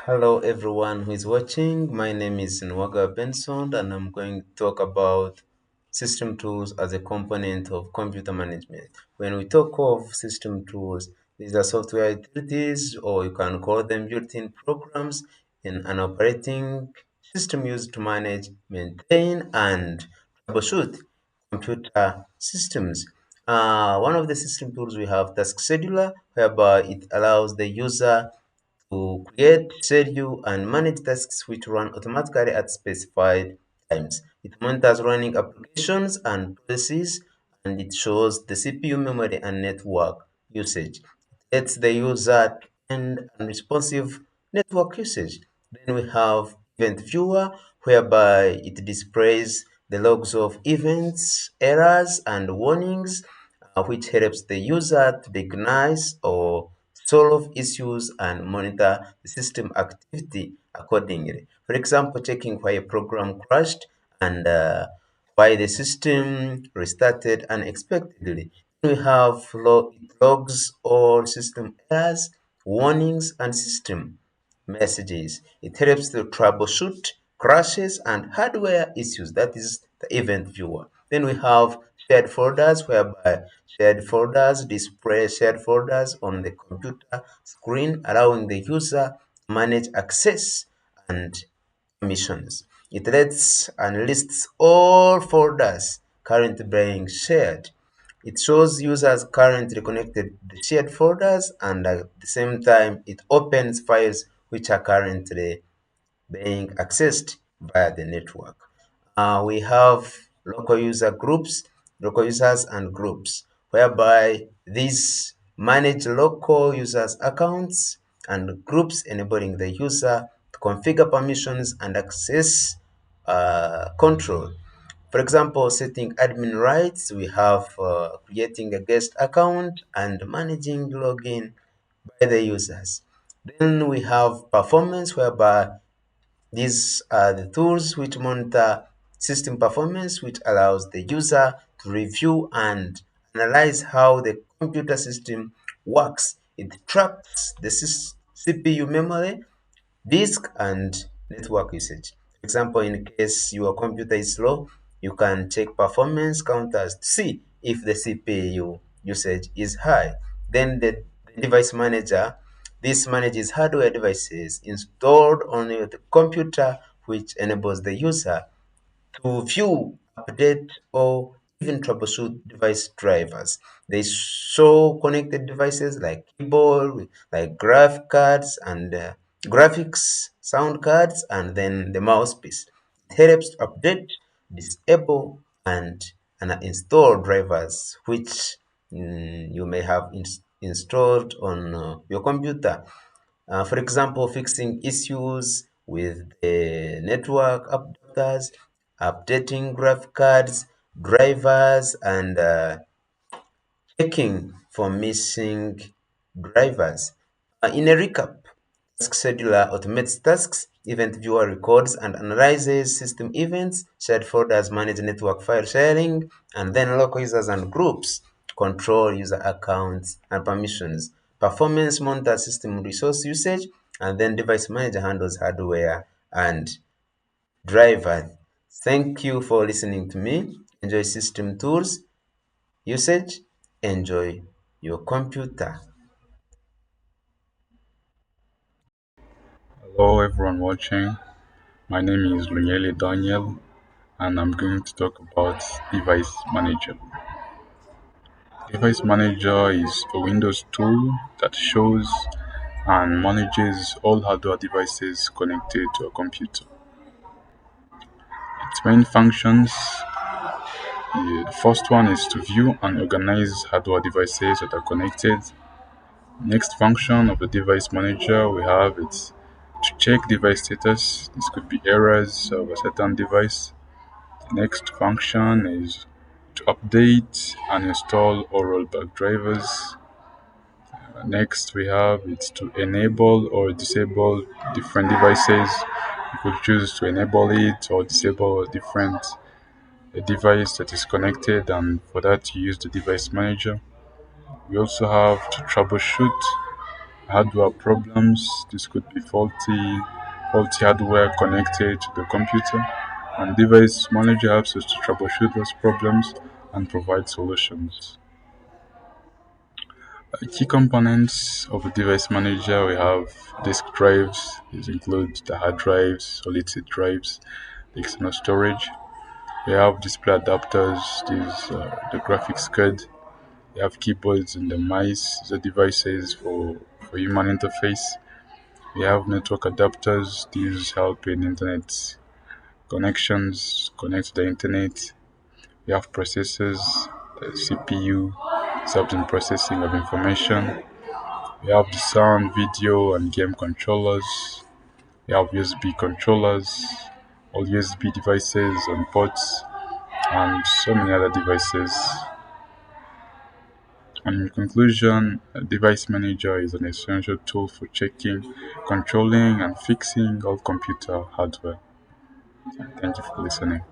Hello, everyone who is watching. My name is Nwaga Benson, and I'm going to talk about system tools as a component of computer management. When we talk of system tools, these are software utilities, or you can call them built-in programs in an operating system used to manage, maintain, and troubleshoot computer systems. One of the system tools we have Task Scheduler, whereby it allows the user to create, schedule, and manage tasks which run automatically at specified times. It monitors running applications and policies, and it shows the CPU memory and network usage. It lets the user end and responsive network usage. Then we have Event Viewer, whereby it displays the logs of events, errors, and warnings, which helps the user to recognize or solve issues and monitor the system activity accordingly. For example, checking why a program crashed and why the system restarted unexpectedly. We have logs or system errors, warnings, and system messages. It helps to troubleshoot crashes and hardware issues. That is the event viewer. Then we have shared folders, whereby shared folders display shared folders on the computer screen, allowing the user to manage access and permissions. It lets and lists all folders currently being shared. It shows users currently connected to the shared folders, and at the same time it opens files which are currently being accessed via the network. We have local users and groups, whereby these manage local users' accounts and groups, enabling the user to configure permissions and access control. For example, setting admin rights, we have creating a guest account and managing login by the users. Then we have performance, whereby these are the tools which monitor system performance, which allows the user to review and analyze how the computer system works. It tracks the CPU memory, disk, and network usage. For example, in case your computer is slow, you can check performance counters to see if the CPU usage is high. Then the device manager, this manages hardware devices installed on the computer, which enables the user to view, update, or even troubleshoot device drivers. They show connected devices like keyboard, like graph cards and graphics, sound cards, and then the mouse piece. It helps to update, disable, and install drivers which you may have installed on your computer. For example, fixing issues with the network adapters, updating graph cards, drivers, and checking for missing drivers. In a recap, Task Scheduler automates tasks, Event Viewer records and analyzes system events, shared folders manage network file sharing, and then local users and groups control user accounts and permissions. Performance monitors system resource usage, and then Device Manager handles hardware and drivers. Thank you for listening to me. Enjoy system tools usage. Enjoy your computer. Hello, everyone watching. My name is Lunyele Daniel, and I'm going to talk about Device Manager. Device Manager is a Windows tool that shows and manages all hardware devices connected to a computer. Its main functions, the first one is to view and organize hardware devices that are connected. Next function of the Device Manager we have is to check device status. This could be errors of a certain device. Next function is to update and install all rollback drivers. Next we have it's to enable or disable different devices. You could choose to enable it or disable a different device that is connected, and for that you use the device manager. We also have to troubleshoot hardware problems. This could be faulty hardware connected to the computer. And device manager helps us to troubleshoot those problems and provide solutions. Key components of a device manager, we have disk drives. These include the hard drives, solid state drives, the external storage. We have display adapters, these the graphics card. We have keyboards and the mice, the devices for human interface. We have network adapters. These help in internet connections, connect to the internet. We have processors, the CPU, helps in processing of information. We have the sound, video, and game controllers. We have USB controllers, all USB devices and ports, and so many other devices. And in conclusion, a device manager is an essential tool for checking, controlling, and fixing all computer hardware. Thank you for listening.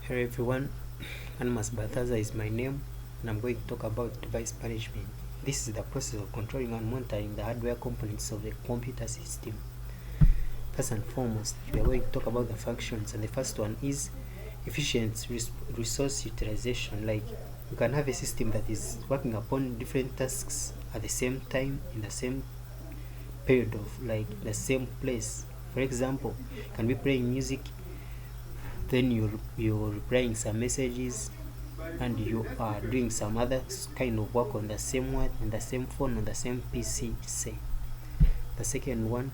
Hello everyone, Animas Balthazar is my name, and I'm going to talk about device management. This is the process of controlling and monitoring the hardware components of the computer system. First and foremost, we are going to talk about the functions, and the first one is efficient resource utilization. Like, you can have a system that is working upon different tasks at the same time in the same period of like the same place. For example, you can be playing music, then you're replying some messages, and you are doing some other kind of work on the same one, on the same phone, on the same PC, say. The second one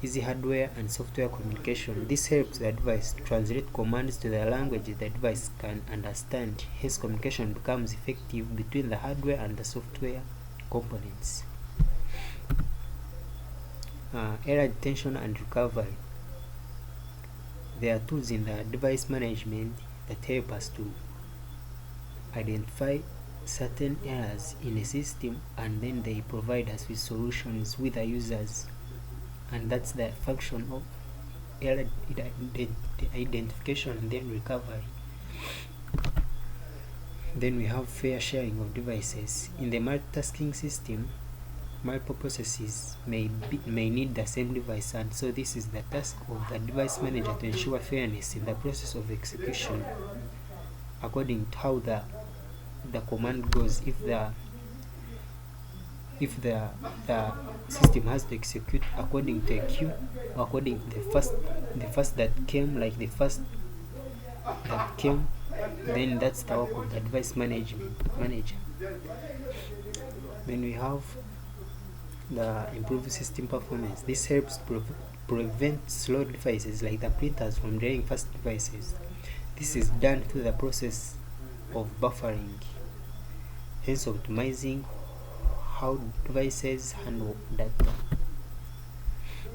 is the hardware and software communication. This helps the device translate commands to the language the device can understand. Hence, communication becomes effective between the hardware and the software components. Error detection and recovery. There are tools in the device management that help us to identify certain errors in a system, and then they provide us with solutions with the users, and that's the function of error identification and then recovery. Then we have fair sharing of devices. In the multitasking system, multiple processes may need the same device, and so this is the task of the device manager to ensure fairness in the process of execution according to how the command goes. If the system has to execute according to a queue, or according to the first that came, like the first that came, then that's the work of the device manager. Then we have the improved system performance. This helps prevent slow devices like the printers from delaying fast devices. This is done through the process of buffering, hence optimizing how devices handle data.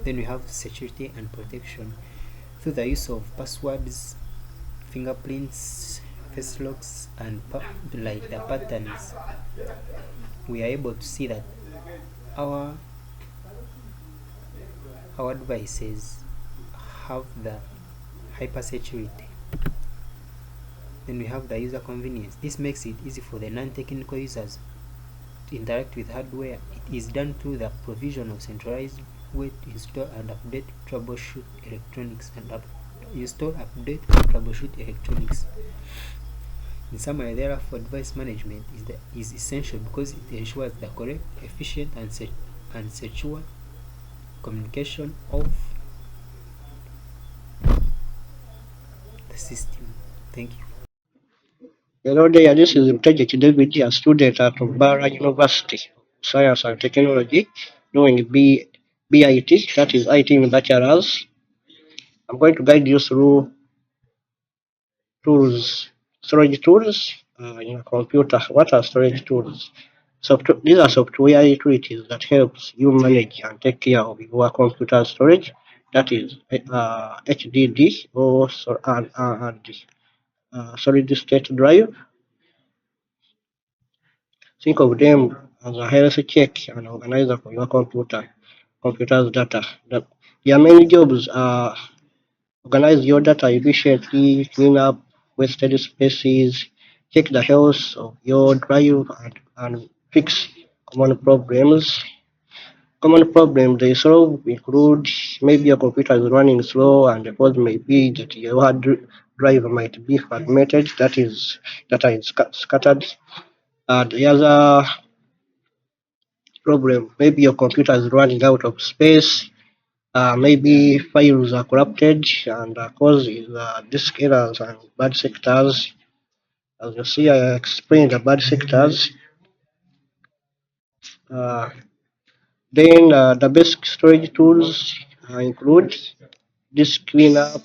Then we have security and protection. Through the use of passwords, fingerprints, face locks, and like the patterns, we are able to see that our devices have the hypersecurity. Then we have the user convenience. This makes it easy for the non-technical users to interact with hardware. It is done through the provision of centralized way to install and update, troubleshoot electronics, and install, update, and troubleshoot electronics. In summary, therefore, device management is essential because it ensures the correct, efficient, and secure communication of the system. Thank you. Hello there, this is Mteget David, a student at Bara University, Science and Technology, doing BIT, that is IT in Bachelor's. I'm going to guide you through storage tools in a computer. What are storage tools? These are software utilities that helps you manage and take care of your computer storage. That is HDD or solid state drive. Think of them as a health check and organizer for your computer's data. Their main jobs are organize your data efficiently, clean up wasted spaces, check the health of your drive, and fix common problems. Common problems they solve include maybe your computer is running slow and the cause may be that your hard drive might be fragmented, that is data is scattered. The other problem, maybe your computer is running out of space, maybe files are corrupted, and the cause is disk errors and bad sectors. As you see, I explained the bad sectors. Uh, then the basic storage tools include disk cleanup.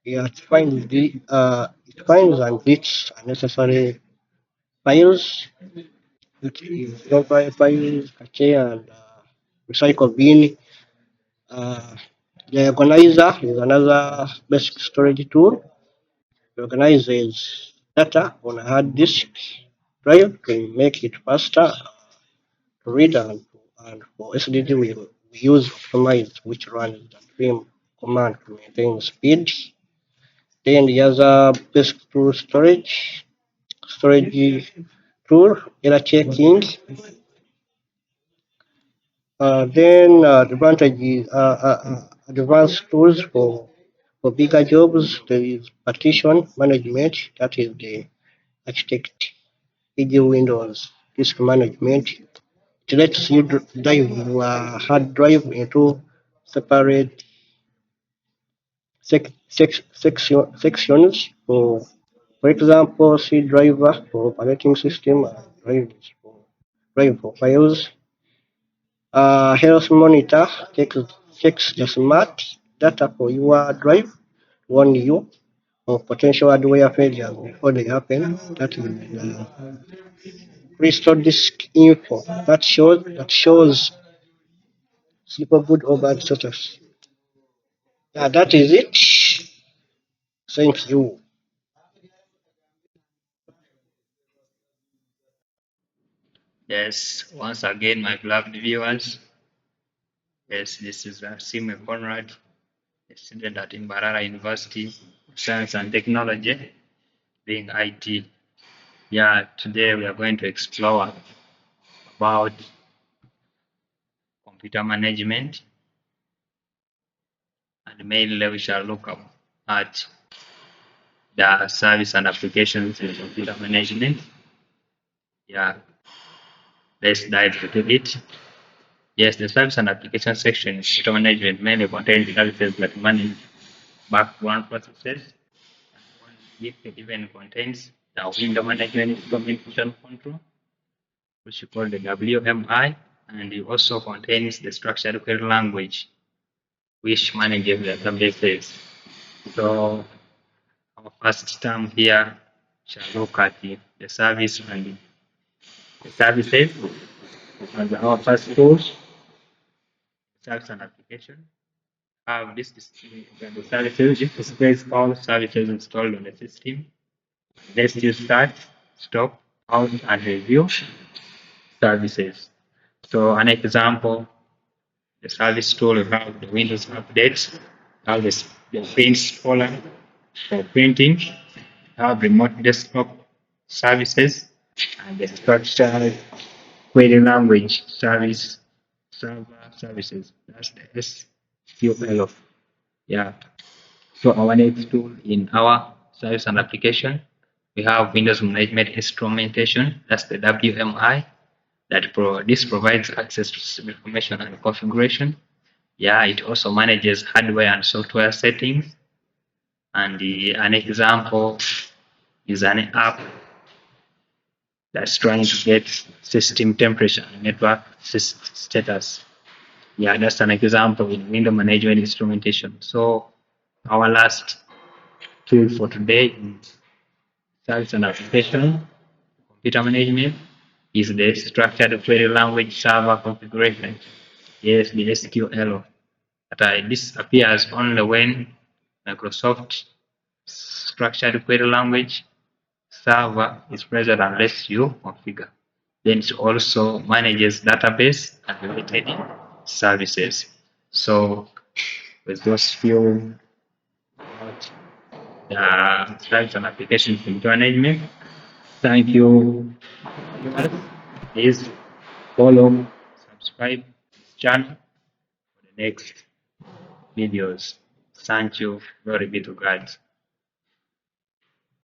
It finds and deletes unnecessary files. It is profile files, cache, and recycle bin. Uh, the organizer is another basic storage tool. It organizes data on a hard disk drive to make it faster to read, and for SSD we use optimize, which runs the trim command to maintain speed. Then the other basic tool storage tool, error checking. Then advantage is advanced tools for bigger jobs. There is partition management, that is the architect e.g. Windows disk management. It lets you dive your hard drive into separate sections. For example, C driver for operating system and drive for files. Health monitor checks the smart data for your drive, warn you of potential hardware failures before they happen. That is restore disk info that shows super good or bad status. Yeah, that is it. Thank you. Yes, once again, my beloved viewers. Yes, this is Sime Conrad, a student at Imbarara University of Science and Technology, being IT. Yeah, today we are going to explore about computer management, and mainly we shall look at the service and applications in computer management. Yeah, let's dive into it. Yes, the service and application section in computer management mainly contains services that manage background processes. If it even contains the window management instrumentation control, which you call the WMI, and it also contains the structured query language, which manages the databases. So our first term here shall look at the service and the services. And our first tools, service and application. This is the services. This displays all services installed on the system. Let's use start, stop, out, and review services. So an example, the service tool will have the Windows updates, have the prints folder for printing, have remote desktop services, and the structured query language server services. That's the SQL. Yeah. So our next tool in our service and application, we have Windows Management Instrumentation. That's the WMI. This provides access to system information and configuration. Yeah, it also manages hardware and software settings. And an example is an app that's trying to get system temperature and network status. Yeah, that's an example in window management instrumentation. So our last tool for today in service and application computer management is the structured query language server configuration. Yes, the SQL. This appears only when Microsoft structured query language server is present unless you configure. Then it also manages database and related services. So with those few service and application computer management, thank you. Please. follow, subscribe this channel for the next videos. Thank you. Glory be to God.